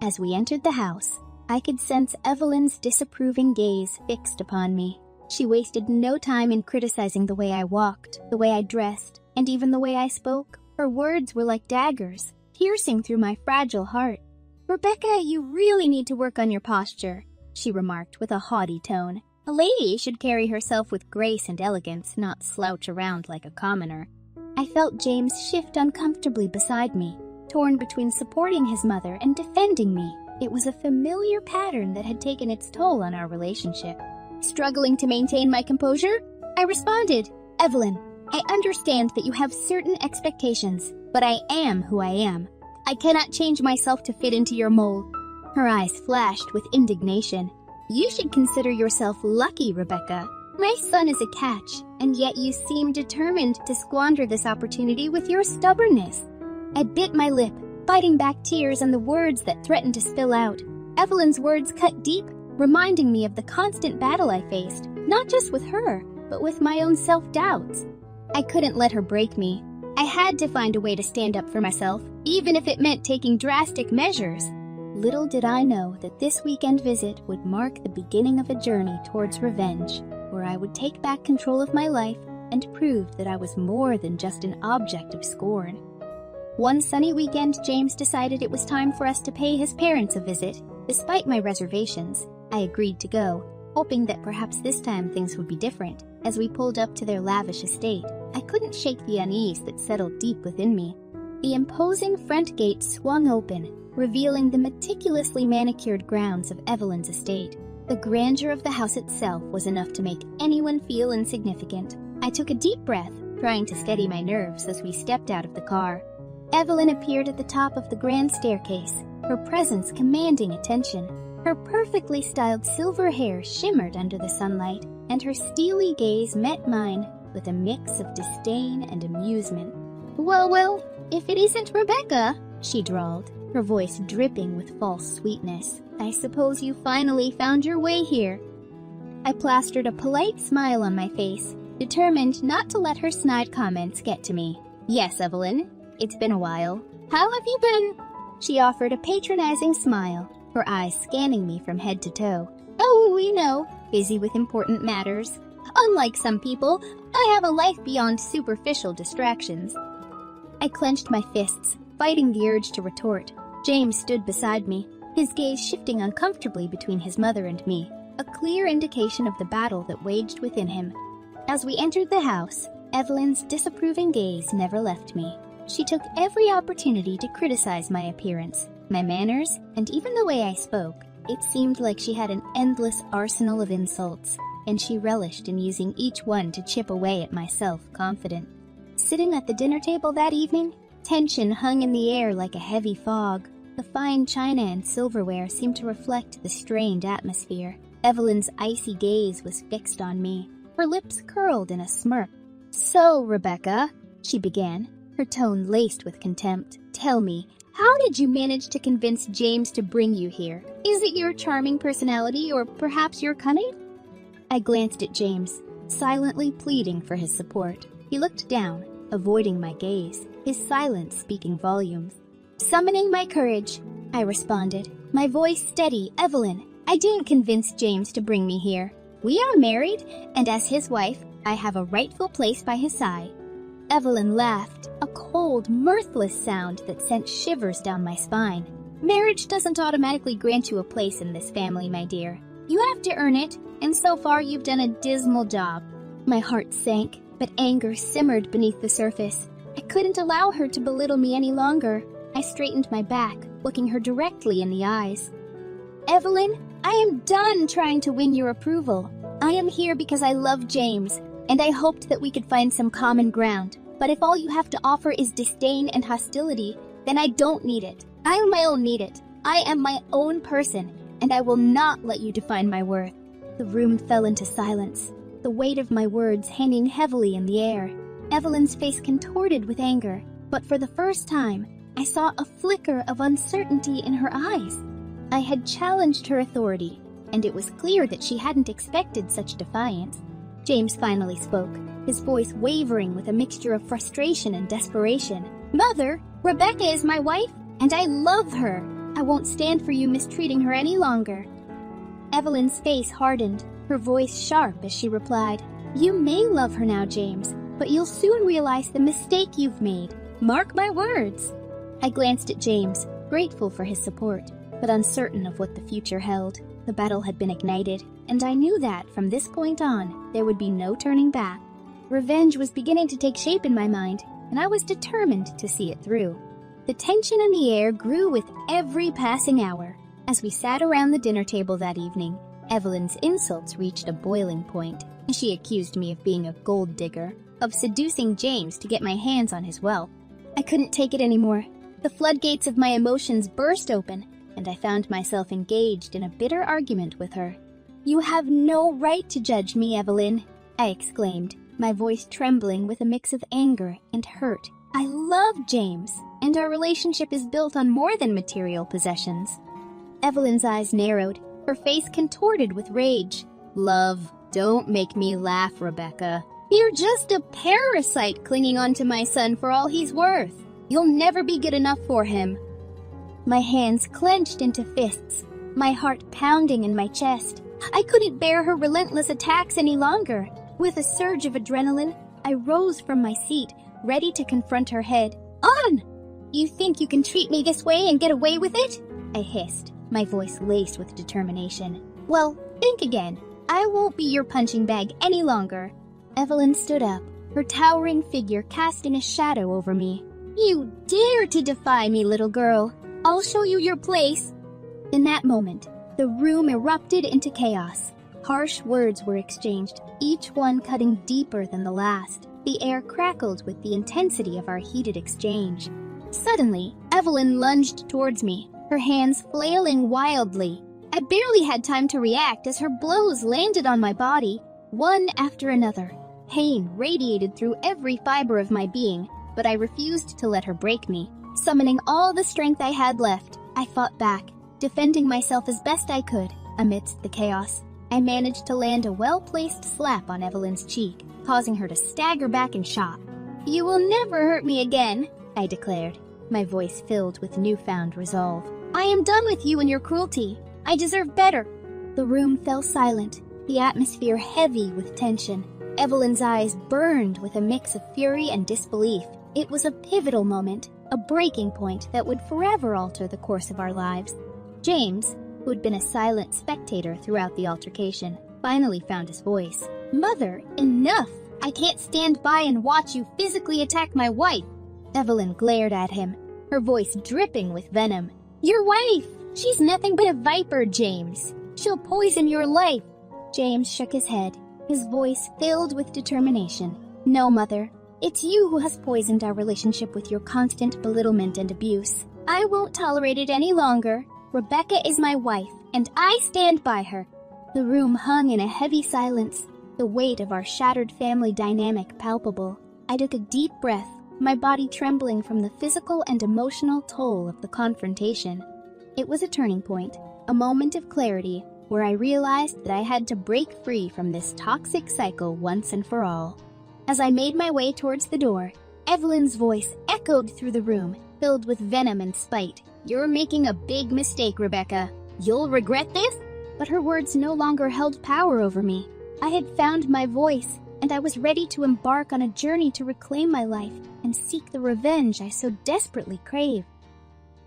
As we entered the house, I could sense Evelyn's disapproving gaze fixed upon me. She wasted no time in criticizing the way I walked, the way I dressed, and even the way I spoke. Her words were like daggers, piercing through my fragile heart. "Rebecca, you really need to work on your posture," she remarked with a haughty tone. "A lady should carry herself with grace and elegance, not slouch around like a commoner." I felt James shift uncomfortably beside me, torn between supporting his mother and defending me. It was a familiar pattern that had taken its toll on our relationship. Struggling to maintain my composure, I responded, "Evelyn, I understand that you have certain expectations, but I am who I am. I cannot change myself to fit into your mold." Her eyes flashed with indignation. "You should consider yourself lucky, Rebecca. My son is a catch, and yet you seem determined to squander this opportunity with your stubbornness." I bit my lip, fighting back tears and the words that threatened to spill out. Evelyn's words cut deep, reminding me of the constant battle I faced, not just with her, but with my own self-doubts. I couldn't let her break me. I had to find a way to stand up for myself, even if it meant taking drastic measures. Little did I know that this weekend visit would mark the beginning of a journey towards revenge, where I would take back control of my life and prove that I was more than just an object of scorn. One sunny weekend, James decided it was time for us to pay his parents a visit. Despite my reservations, I agreed to go, hoping that perhaps this time things would be different. As we pulled up to their lavish estate, I couldn't shake the unease that settled deep within me. The imposing front gate swung open, revealing the meticulously manicured grounds of Evelyn's estate. The grandeur of the house itself was enough to make anyone feel insignificant. I took a deep breath, trying to steady my nerves as we stepped out of the car. Evelyn appeared at the top of the grand staircase, her presence commanding attention. Her perfectly styled silver hair shimmered under the sunlight, and her steely gaze met mine with a mix of disdain and amusement. Well, if it isn't Rebecca," she drawled, her voice dripping with false sweetness. "I suppose you finally found your way here." I plastered a polite smile on my face, determined not to let her snide comments get to me. "Yes, Evelyn, it's been a while. How have you been?" She offered a patronizing smile, her eyes scanning me from head to toe. "Oh, we know, busy with important matters. Unlike some people, I have a life beyond superficial distractions." I clenched my fists, fighting the urge to retort. James stood beside me, his gaze shifting uncomfortably between his mother and me, a clear indication of the battle that waged within him. As we entered the house, Evelyn's disapproving gaze never left me. She took every opportunity to criticize my appearance, my manners, and even the way I spoke. It seemed like she had an endless arsenal of insults, and she relished in using each one to chip away at my self-confidence. Sitting at the dinner table that evening, tension hung in the air like a heavy fog. The fine china and silverware seemed to reflect the strained atmosphere. Evelyn's icy gaze was fixed on me, her lips curled in a smirk. "So, Rebecca," she began, her tone laced with contempt, "tell me, how did you manage to convince James to bring you here? Is it your charming personality or perhaps your cunning?" I glanced at James, silently pleading for his support. He looked down, avoiding my gaze, his silence speaking volumes. "Summoning my courage," I responded, my voice steady. "Evelyn, I didn't convince James to bring me here. We are married, and as his wife, I have a rightful place by his side." Evelyn laughed, a cold, mirthless sound that sent shivers down my spine. "Marriage doesn't automatically grant you a place in this family, my dear. You have to earn it, and so far you've done a dismal job." My heart sank, but anger simmered beneath the surface. I couldn't allow her to belittle me any longer. I straightened my back, looking her directly in the eyes. "Evelyn, I am done trying to win your approval. I am here because I love James, and I hoped that we could find some common ground. But if all you have to offer is disdain and hostility, then I don't need it. I alone need it. I am my own person, and I will not let you define my worth." The room fell into silence, the weight of my words hanging heavily in the air. Evelyn's face contorted with anger, but for the first time, I saw a flicker of uncertainty in her eyes. I had challenged her authority, and it was clear that she hadn't expected such defiance. James finally spoke, his voice wavering with a mixture of frustration and desperation. "Mother, Rebecca is my wife, and I love her. I won't stand for you mistreating her any longer." Evelyn's face hardened, her voice sharp as she replied, "You may love her now, James, but you'll soon realize the mistake you've made. Mark my words." I glanced at James, grateful for his support, but uncertain of what the future held. The battle had been ignited, and I knew that, from this point on, there would be no turning back. Revenge was beginning to take shape in my mind, and I was determined to see it through. The tension in the air grew with every passing hour. As we sat around the dinner table that evening, Evelyn's insults reached a boiling point. She accused me of being a gold digger, of seducing James to get my hands on his wealth. I couldn't take it anymore. The floodgates of my emotions burst open, and I found myself engaged in a bitter argument with her. "You have no right to judge me, Evelyn," I exclaimed, my voice trembling with a mix of anger and hurt. "I love James, and our relationship is built on more than material possessions." Evelyn's eyes narrowed, her face contorted with rage. "Love, don't make me laugh, Rebecca. You're just a parasite clinging onto my son for all he's worth. You'll never be good enough for him." My hands clenched into fists, my heart pounding in my chest. I couldn't bear her relentless attacks any longer. With a surge of adrenaline, I rose from my seat, ready to confront her head. "On! You think you can treat me this way and get away with it?" I hissed, my voice laced with determination. "Well, think again. I won't be your punching bag any longer." Evelyn stood up, her towering figure casting a shadow over me. "You dare to defy me, little girl. I'll show you your place." In that moment, the room erupted into chaos. Harsh words were exchanged, each one cutting deeper than the last. The air crackled with the intensity of our heated exchange. Suddenly, Evelyn lunged towards me, her hands flailing wildly. I barely had time to react as her blows landed on my body, one after another. Pain radiated through every fiber of my being, but I refused to let her break me. Summoning all the strength I had left, I fought back, defending myself as best I could. Amidst the chaos, I managed to land a well-placed slap on Evelyn's cheek, causing her to stagger back in shock. "You will never hurt me again," I declared, my voice filled with newfound resolve. "I am done with you and your cruelty. I deserve better." The room fell silent, the atmosphere heavy with tension. Evelyn's eyes burned with a mix of fury and disbelief. It was a pivotal moment, a breaking point that would forever alter the course of our lives. James, who had been a silent spectator throughout the altercation, finally found his voice. "Mother, enough! I can't stand by and watch you physically attack my wife." Evelyn glared at him, her voice dripping with venom. "Your wife! She's nothing but a viper, James. She'll poison your life." James shook his head, his voice filled with determination. "No, Mother. It's you who has poisoned our relationship with your constant belittlement and abuse. I won't tolerate it any longer. Rebecca is my wife, and I stand by her." The room hung in a heavy silence, the weight of our shattered family dynamic palpable. I took a deep breath, my body trembling from the physical and emotional toll of the confrontation. It was a turning point, a moment of clarity, where I realized that I had to break free from this toxic cycle once and for all. As I made my way towards the door, Evelyn's voice echoed through the room, filled with venom and spite. "You're making a big mistake, Rebecca. You'll regret this?" But her words no longer held power over me. I had found my voice, and I was ready to embark on a journey to reclaim my life and seek the revenge I so desperately craved.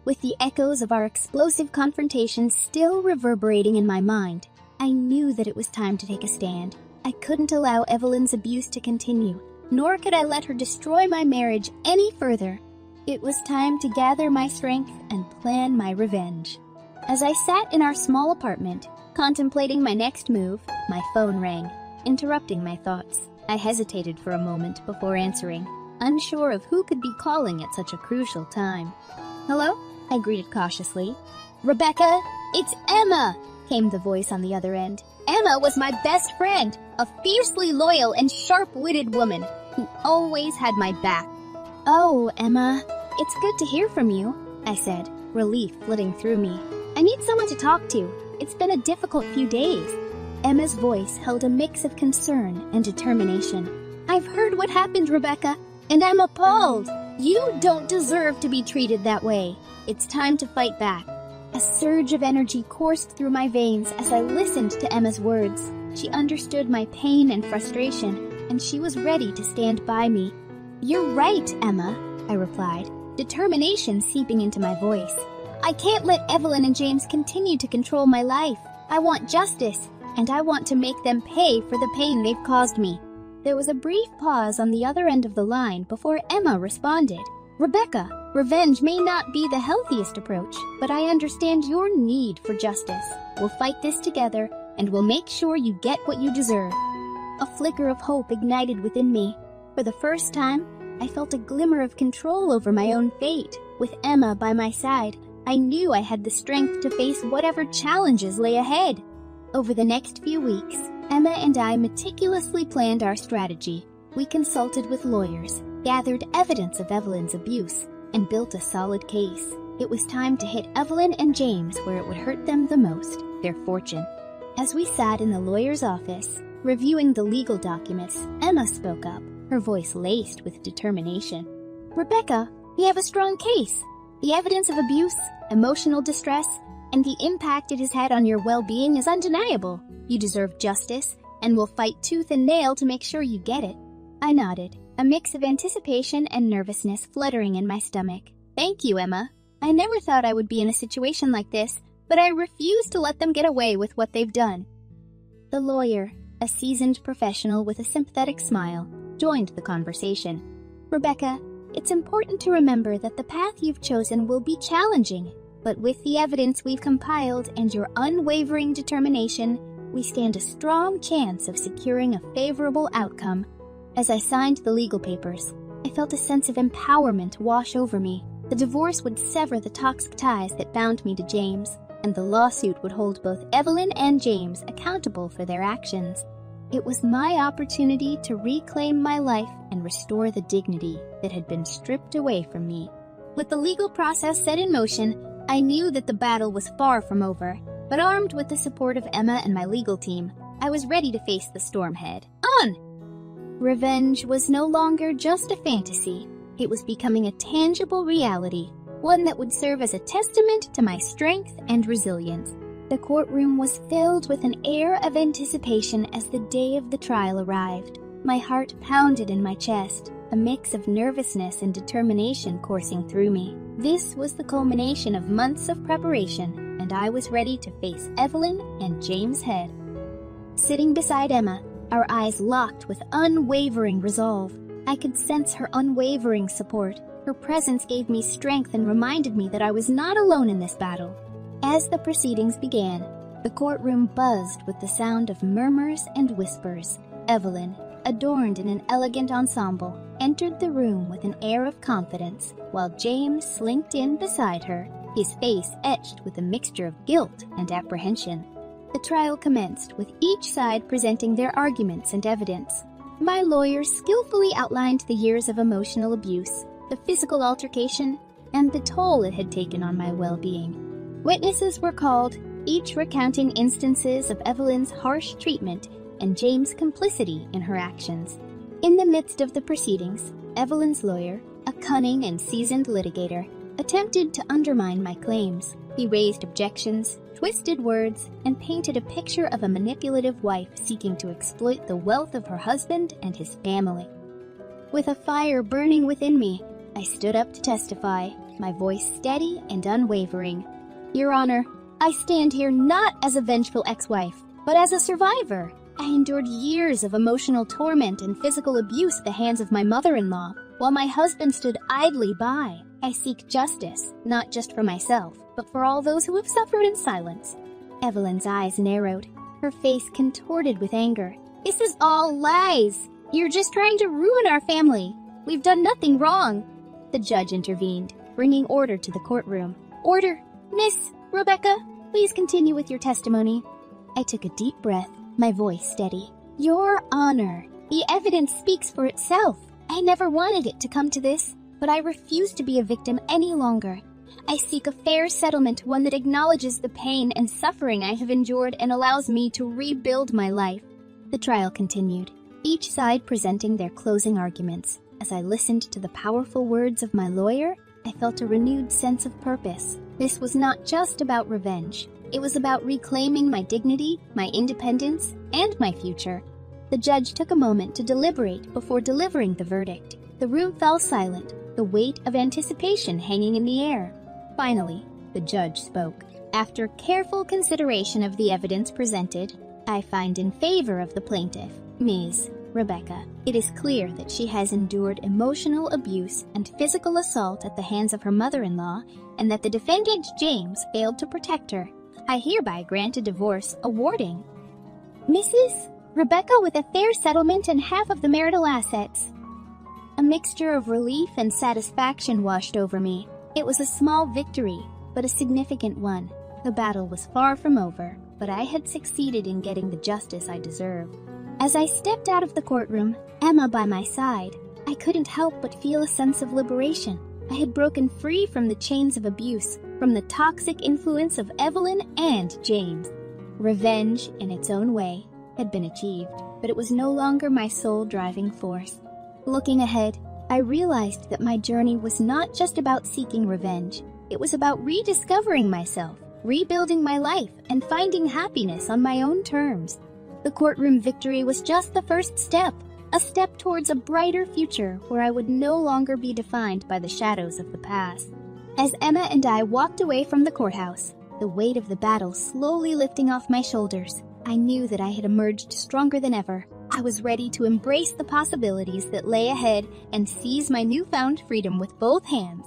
With the echoes of our explosive confrontation still reverberating in my mind, I knew that it was time to take a stand. I couldn't allow Evelyn's abuse to continue, nor could I let her destroy my marriage any further. It was time to gather my strength and plan my revenge. As I sat in our small apartment, contemplating my next move, my phone rang, interrupting my thoughts. I hesitated for a moment before answering, unsure of who could be calling at such a crucial time. "Hello?" I greeted cautiously. "Rebecca, it's Emma!" came the voice on the other end. "Emma was my best friend, a fiercely loyal and sharp-witted woman who always had my back." "Oh, Emma, it's good to hear from you," I said, relief flitting through me. "I need someone to talk to. It's been a difficult few days." Emma's voice held a mix of concern and determination. "I've heard what happened, Rebecca, and I'm appalled. You don't deserve to be treated that way. It's time to fight back." A surge of energy coursed through my veins as I listened to Emma's words. She understood my pain and frustration, and she was ready to stand by me. "You're right, Emma," I replied, determination seeping into my voice. "I can't let Evelyn and James continue to control my life. I want justice, and I want to make them pay for the pain they've caused me." There was a brief pause on the other end of the line before Emma responded. "Rebecca, revenge may not be the healthiest approach, but I understand your need for justice. We'll fight this together, and we'll make sure you get what you deserve." A flicker of hope ignited within me. For the first time, I felt a glimmer of control over my own fate. With Emma by my side, I knew I had the strength to face whatever challenges lay ahead. Over the next few weeks, Emma and I meticulously planned our strategy. We consulted with lawyers, gathered evidence of Evelyn's abuse, and built a solid case. It was time to hit Evelyn and James where it would hurt them the most, their fortune. As we sat in the lawyer's office, reviewing the legal documents, Emma spoke up, her voice laced with determination. "Rebecca, we have a strong case. The evidence of abuse, emotional distress, and the impact it has had on your well-being is undeniable. You deserve justice, and we'll fight tooth and nail to make sure you get it." I nodded, a mix of anticipation and nervousness fluttering in my stomach. "Thank you, Emma. I never thought I would be in a situation like this, but I refuse to let them get away with what they've done." The lawyer, a seasoned professional with a sympathetic smile, joined the conversation. "Rebecca, it's important to remember that the path you've chosen will be challenging, but with the evidence we've compiled and your unwavering determination, we stand a strong chance of securing a favorable outcome." As I signed the legal papers, I felt a sense of empowerment wash over me. The divorce would sever the toxic ties that bound me to James, and the lawsuit would hold both Evelyn and James accountable for their actions. It was my opportunity to reclaim my life and restore the dignity that had been stripped away from me. With the legal process set in motion, I knew that the battle was far from over, but armed with the support of Emma and my legal team, I was ready to face the storm head on. Revenge was no longer just a fantasy. It was becoming a tangible reality, one that would serve as a testament to my strength and resilience. The courtroom was filled with an air of anticipation as the day of the trial arrived. My heart pounded in my chest, a mix of nervousness and determination coursing through me. This was the culmination of months of preparation, and I was ready to face Evelyn and James head. Sitting beside Emma, our eyes locked with unwavering resolve. I could sense her unwavering support. Her presence gave me strength and reminded me that I was not alone in this battle. As the proceedings began, the courtroom buzzed with the sound of murmurs and whispers. Evelyn, adorned in an elegant ensemble, entered the room with an air of confidence, while James slinked in beside her, his face etched with a mixture of guilt and apprehension. The trial commenced, with each side presenting their arguments and evidence. My lawyer skillfully outlined the years of emotional abuse, the physical altercation, and the toll it had taken on my well-being. Witnesses were called, each recounting instances of Evelyn's harsh treatment and James' complicity in her actions. In the midst of the proceedings, Evelyn's lawyer, a cunning and seasoned litigator, attempted to undermine my claims. He raised objections, twisted words, and painted a picture of a manipulative wife seeking to exploit the wealth of her husband and his family. With a fire burning within me, I stood up to testify, my voice steady and unwavering. Your Honor, I stand here not as a vengeful ex-wife, but as a survivor. I endured years of emotional torment and physical abuse at the hands of my mother-in-law, while my husband stood idly by. I seek justice, not just for myself, but for all those who have suffered in silence. Evelyn's eyes narrowed, her face contorted with anger. This is all lies. You're just trying to ruin our family. We've done nothing wrong. The judge intervened, bringing order to the courtroom. Order! Miss Rebecca, please continue with your testimony. I took a deep breath, my voice steady. Your Honor, the evidence speaks for itself. I never wanted it to come to this, but I refuse to be a victim any longer. I seek a fair settlement, one that acknowledges the pain and suffering I have endured and allows me to rebuild my life. The trial continued, each side presenting their closing arguments. As I listened to the powerful words of my lawyer, I felt a renewed sense of purpose. This was not just about revenge. It was about reclaiming my dignity, my independence, and my future. The judge took a moment to deliberate before delivering the verdict. The room fell silent, the weight of anticipation hanging in the air. Finally, the judge spoke. After careful consideration of the evidence presented, I find in favor of the plaintiff, Ms. Rebecca. It is clear that she has endured emotional abuse and physical assault at the hands of her mother-in-law, and that the defendant, James, failed to protect her. I hereby grant a divorce, awarding Mrs. Rebecca with a fair settlement and half of the marital assets. A mixture of relief and satisfaction washed over me. It was a small victory, but a significant one. The battle was far from over, but I had succeeded in getting the justice I deserved. As I stepped out of the courtroom, Emma by my side, I couldn't help but feel a sense of liberation. I had broken free from the chains of abuse, from the toxic influence of Evelyn and James. Revenge, in its own way, had been achieved, but it was no longer my sole driving force. Looking ahead, I realized that my journey was not just about seeking revenge. It was about rediscovering myself, rebuilding my life, and finding happiness on my own terms. The courtroom victory was just the first step, a step towards a brighter future where I would no longer be defined by the shadows of the past. As Emma and I walked away from the courthouse, the weight of the battle slowly lifting off my shoulders, I knew that I had emerged stronger than ever. I was ready to embrace the possibilities that lay ahead and seize my newfound freedom with both hands.